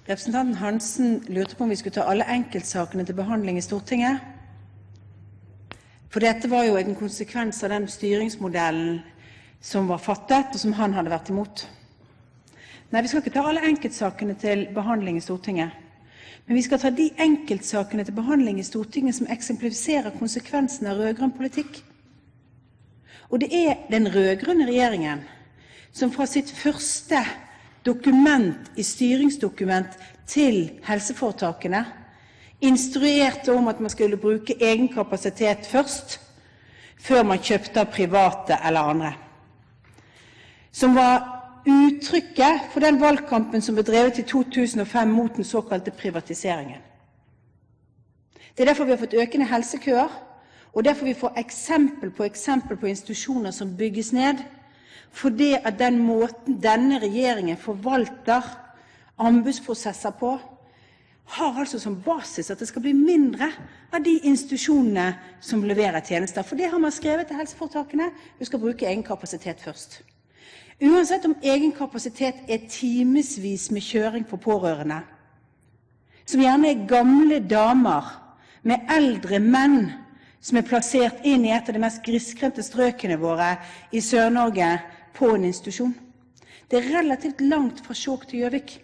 Representanten Hansen lurte på om vi skulle ta alle enkeltsakene til behandling i Stortinget. For dette var jo en konsekvens av den styringsmodellen som var fattet, og som han hadde vært imot. Nei, vi skal ikke ta alle enkeltsakene til behandling i Stortinget. Men vi skal ta de enkeltsakene til behandling i Stortinget som eksemplifiserer konsekvensene av rødgrønn politikk. Og det er den rødgrønne regjeringen som fra sitt første dokument i styringsdokument til helseforetakene instruerte om at man skulle bruke egen kapasitet først, før man kjøpte av private eller andre. Som var uttrykket for den valgkampen som ble drevet i 2005 mot den såkalte privatiseringen. Det er derfor vi har fått økende helsekøer, og derfor vi får eksempel på institusjoner som bygges ned, fordi at den måten denne regjeringen forvalter anbudsprosesser på, har altså som basis at det skal bli mindre av de institusjonene som leverer tjenester. For det har man skrevet til helseforetakene, du skal bruke egen kapasitet først. Uansett om egen kapasitet er timesvis med kjøring for pårørende, som gjerne er gamle damer med eldre menn som er plassert inn i et av de mest grisgrendte strøkene våre i Sør-Norge på en institusjon. Det er relativt langt fra Skjåk til Gjøvik.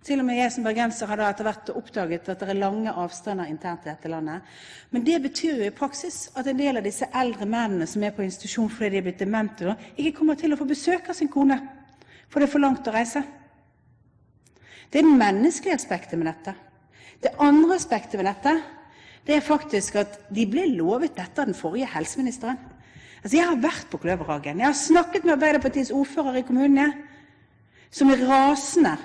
Til og med jeg som bergenser har etter hvert oppdaget at det er lange avstander internt i dette landet. Men det betyr jo i praksis at en del av disse eldre mennene som er på institusjon fordi de er blitt demente, ikke kommer til å få besøk av sin kone, for det er for langt å reise. Det er det menneskelige aspektet med dette. Det andre aspektet med dette, det er faktisk at de ble lovet dette av den forrige helseministeren. Altså, jeg har vært på Kløverhagen. Jeg har snakket med Arbeiderpartiets ordfører i kommunene, som er rasende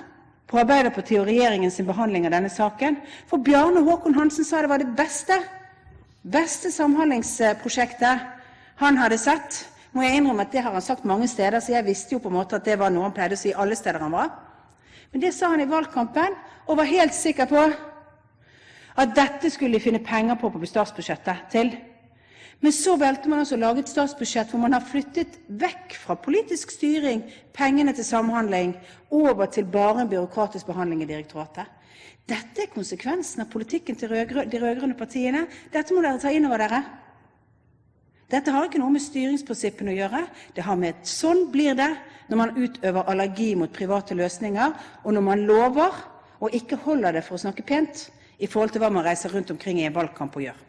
på Arbeiderpartiet og regjeringens behandling av denne saken. For Bjarne Håkon Hansen sa det var det beste samhandlingsprosjektet han hadde sett. Må jeg innrømme at det har han sagt mange steder, så jeg visste jo på en måte at det var noe han pleide å si alle steder han var. Men det sa han i valgkampen, og var helt sikker på at dette skulle de finne penger på statsbudsjettet til. Men så valgte man altså å lage et statsbudsjett hvor man har flyttet vekk fra politisk styring pengene til samhandling over til bare en byråkratisk behandling i direktoratet. Dette er konsekvensen av politikken til de rødgrønne partiene. Dette må dere ta inn over dere. Dette har ikke noe med styringsprinsippene å gjøre. Det har med sånn blir det når man utøver allergi mot private løsninger, og når man lover og ikke holder det for å snakke pent i forhold til hva man reiser rundt omkring i en valgkamp og gjør.